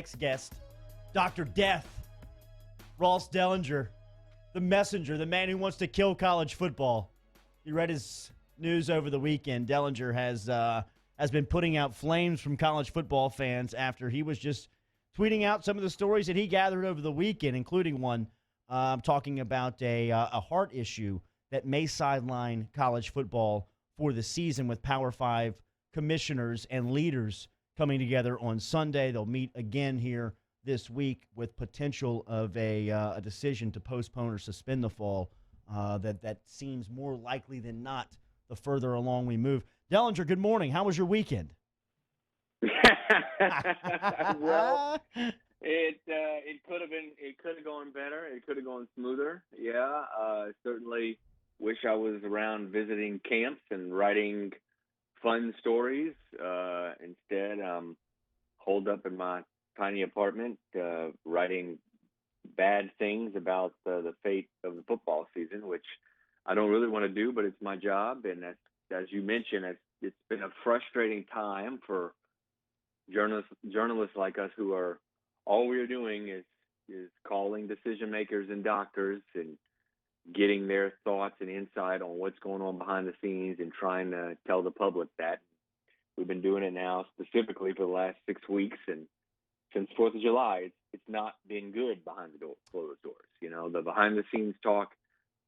Next guest, Dr. Death, Ross Dellenger, the messenger, the man who wants to kill college football. You read his news over the weekend. Dellenger has been putting out flames from college football fans after he was just tweeting out some of the stories that he gathered over the weekend, including one talking about a heart issue that may sideline college football for the season, with Power 5 commissioners and leaders coming together on Sunday. They'll meet again here this week with potential of a decision to postpone or suspend the fall. That seems more likely than not the further along we move. Dellenger, good morning. How was your weekend? Well, it could have gone better. It could have gone smoother. Yeah, certainly wish I was around visiting camps and writing fun stories. Instead, I'm holed up in my tiny apartment, writing bad things about the fate of the football season, which I don't really want to do, but it's my job. And as you mentioned, it's been a frustrating time for journalists like us, who are, all we are doing is calling decision makers and doctors and getting their thoughts and insight on what's going on behind the scenes and trying to tell the public that. We've been doing it now specifically for the last 6 weeks, and since 4th of July, it's not been good behind the closed doors. You know, the behind the scenes talk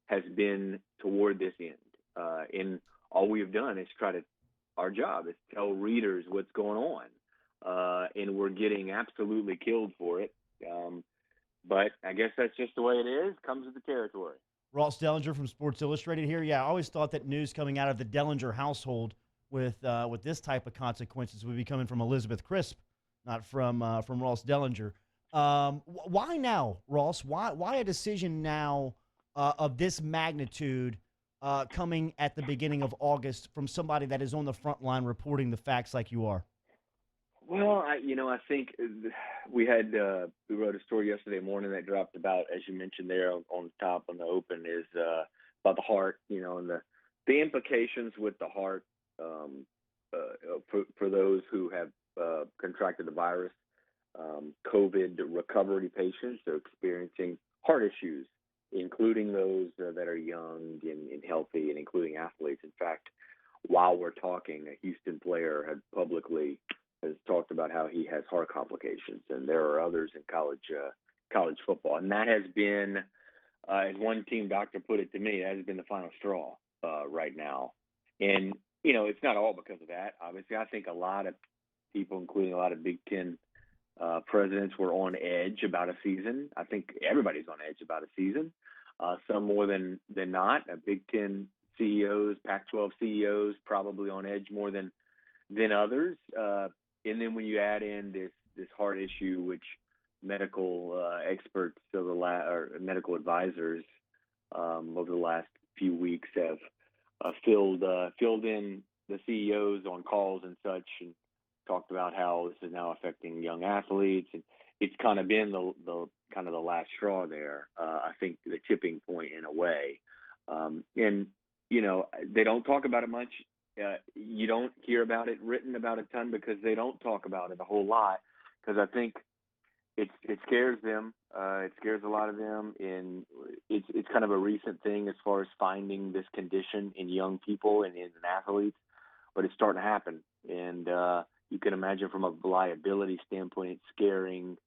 has been toward this end, and all we've done is our job is tell readers what's going on, and we're getting absolutely killed for it. But I guess that's just the way it is. Comes with the territory. Ross Dellenger from Sports Illustrated here. Yeah, I always thought that news coming out of the Dellenger household with this type of consequences would be coming from Elizabeth Crisp, not from Ross Dellenger. Why now, Ross? Why a decision now of this magnitude coming at the beginning of August from somebody that is on the front line reporting the facts like you are? Well, I think we wrote a story yesterday morning that dropped about, as you mentioned there on top on the open, is about the heart, and the implications with the heart for those who have contracted the virus. COVID recovery patients are experiencing heart issues, including those that are young and healthy, and including athletes. In fact, while we're talking, a Houston player has talked about how he has heart complications, and there are others in college football. And that has been, as one team doctor put it to me, that has been the final straw right now. And, it's not all because of that. Obviously, I think a lot of people, including a lot of Big Ten presidents, were on edge about a season. I think everybody's on edge about a season, some more than not. Big Ten CEOs, Pac-12 CEOs, probably on edge more than others. And then when you add in this heart issue, which medical experts or medical advisors over the last few weeks have filled in the CEOs on calls and such, and talked about how this is now affecting young athletes, and it's kind of been the last straw there. I think the tipping point in a way, and they don't talk about it much. You don't hear about it written about a ton because they don't talk about it a whole lot, because I think it scares them. It scares a lot of them, and it's kind of a recent thing as far as finding this condition in young people and in athletes, but it's starting to happen. And you can imagine from a liability standpoint, it's scaring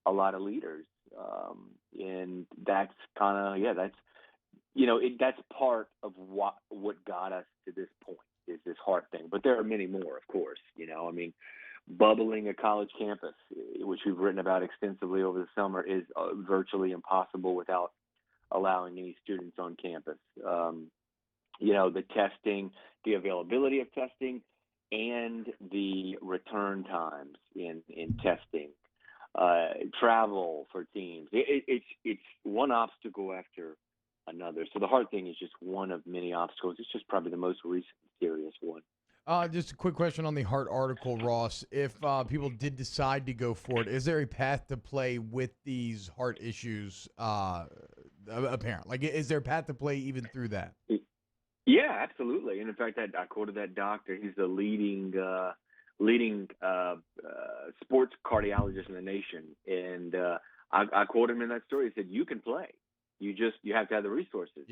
a lot of leaders. And that's that's part of what got us to this point, is this heart thing. But there are many more, of course. Bubbling a college campus, which we've written about extensively over the summer, is virtually impossible without allowing any students on campus. The testing, the availability of testing, and the return times in testing, travel for teams. It's one obstacle after another. So the heart thing is just one of many obstacles. It's just probably the most recent serious one. Just a quick question on the Hart article, Ross. If people did decide to go for it, is there a path to play with these heart issues apparent? Like, is there a path to play even through that? Yeah, absolutely. And in fact, I quoted that doctor. He's the leading leading sports cardiologists in the nation, and I quoted him in that story. He said, "You can play. You have to have the resources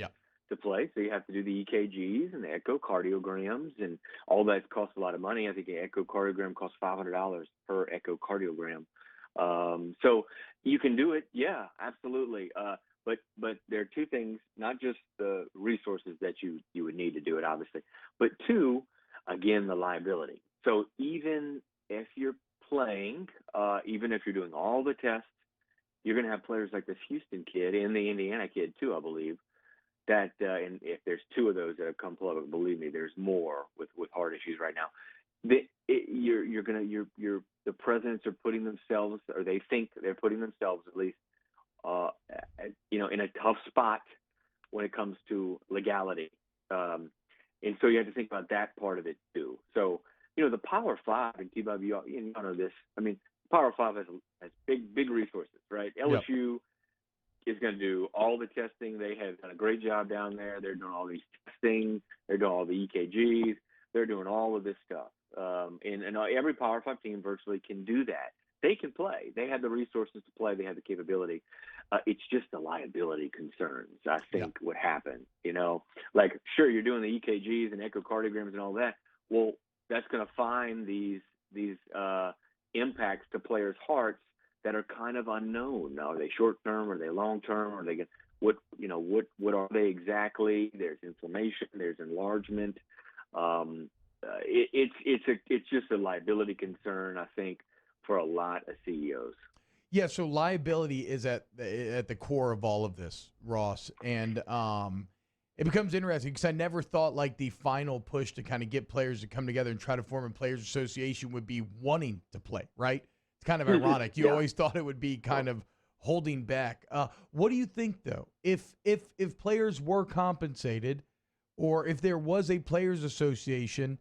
to play. So you have to do the EKGs and the echocardiograms, and all that costs a lot of money. I think an echocardiogram costs $500 per echocardiogram. So you can do it, yeah, absolutely. But there are two things, not just the resources that you would need to do it, obviously, but two, again, the liability. So even if you're playing, even if you're doing all the tests, you're going to have players like this Houston kid and the Indiana kid too, I believe, that and if there's two of those that have come public, believe me, there's more with heart issues right now. The presidents are putting themselves, or they think they're putting themselves at least, in a tough spot when it comes to legality, and so you have to think about that part of it too. So the Power Five and T-Bob, you know this. I mean, Power Five has big resources, right? LSU is going to do all the testing. They have done a great job down there. They're doing all these testing. They're doing all the EKGs. They're doing all of this stuff. And every Power 5 team virtually can do that. They can play. They have the resources to play. They have the capability. It's just the liability concerns, I think, would happen. Like, sure, you're doing the EKGs and echocardiograms and all that. Well, that's going to find these impacts to players' hearts that are kind of unknown. Are they short term? Are they long term? Are they what are they exactly? There's inflammation. There's enlargement. It's just a liability concern, I think, for a lot of CEOs. Yeah, so liability is at the core of all of this, Ross, and it becomes interesting because I never thought like the final push to kind of get players to come together and try to form a players association would be wanting to play, right? It's kind of ironic. You always thought it would be kind of holding back. What do you think, though? If players were compensated, or if there was a players association,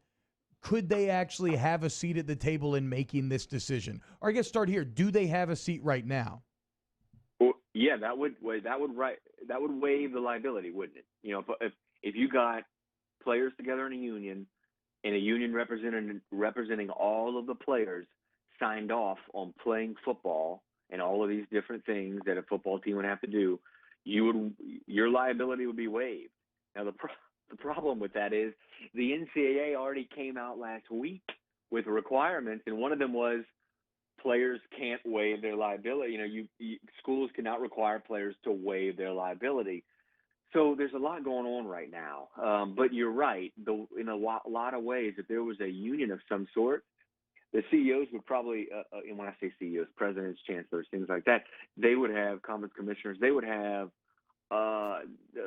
could they actually have a seat at the table in making this decision? Or I guess start here. Do they have a seat right now? Well, yeah, that would waive the liability, wouldn't it? If you got players together in a union, and a union representing all of the players signed off on playing football and all of these different things that a football team would have to do, your liability would be waived. Now the problem with that is the NCAA already came out last week with requirements, and one of them was players can't waive their liability. Schools cannot require players to waive their liability. So there's a lot going on right now. But you're right. In a lot of ways, if there was a union of some sort, the CEOs would probably, and when I say CEOs, presidents, chancellors, things like that, they would have conference commissioners. They would have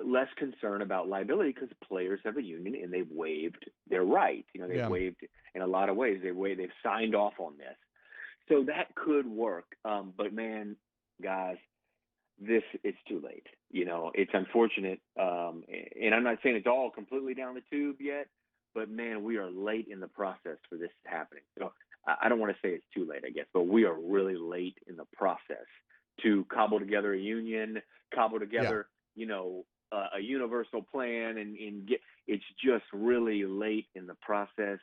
less concern about liability because players have a union and they've waived their right. They've waived in a lot of ways. They've signed off on this. So that could work. But man, guys, it's too late. It's unfortunate. And I'm not saying it's all completely down the tube yet, but man, we are late in the process for this happening. I don't want to say it's too late, I guess, but we are really late in the process to cobble together a union, cobble together, a universal plan, and get. It's just really late in the process,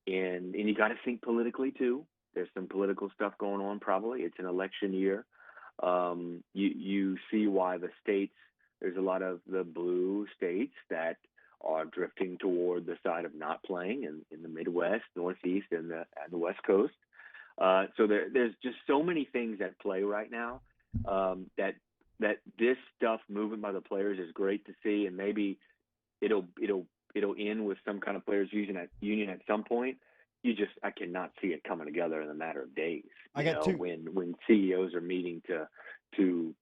and you got to think politically too. There's some political stuff going on. Probably it's an election year. You see why the states. There's a lot of the blue states that are drifting toward the side of not playing in the Midwest, Northeast, and the West Coast. So there's just so many things at play right now that this stuff moving by the players is great to see, and maybe it'll end with some kind of players union at some point. I cannot see it coming together in a matter of days. When CEOs are meeting to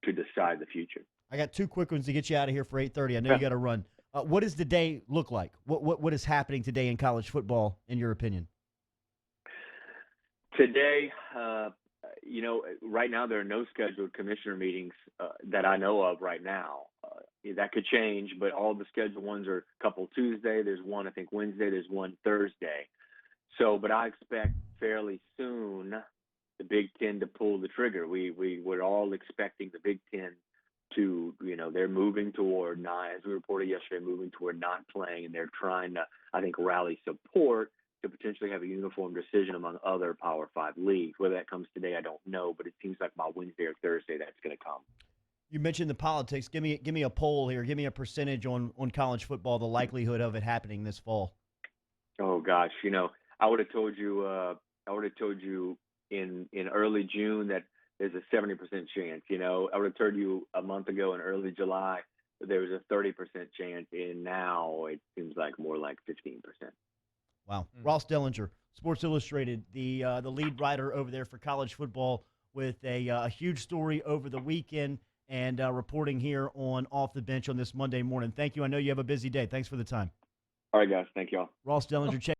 decide the future. I got two quick ones to get you out of here for 8:30. I know you got to run. What does the day look like? What is happening today in college football, in your opinion? Today, right now there are no scheduled commissioner meetings that I know of right now. That could change, but all the scheduled ones are a couple Tuesday. There's one, I think, Wednesday. There's one Thursday. So, but I expect fairly soon the Big Ten to pull the trigger. We were all expecting the Big Ten to, they're moving toward not, as we reported yesterday, moving toward not playing, and they're trying to, I think, rally support to potentially have a uniform decision among other Power 5 leagues. Whether that comes today, I don't know, but it seems like by Wednesday or Thursday that's going to come. You mentioned the politics. Give me a poll here. Give me a percentage on college football, the likelihood of it happening this fall. Oh gosh, I would have told you. I would have told you in early June that there's a 70% chance. I would have told you a month ago in early July that there was a 30% chance, and now it seems like more like 15%. Wow. Ross Dellenger, Sports Illustrated, the lead writer over there for college football, with a huge story over the weekend and reporting here on Off the Bench on this Monday morning. Thank you. I know you have a busy day. Thanks for the time. All right, guys. Thank y'all. Ross Dellenger.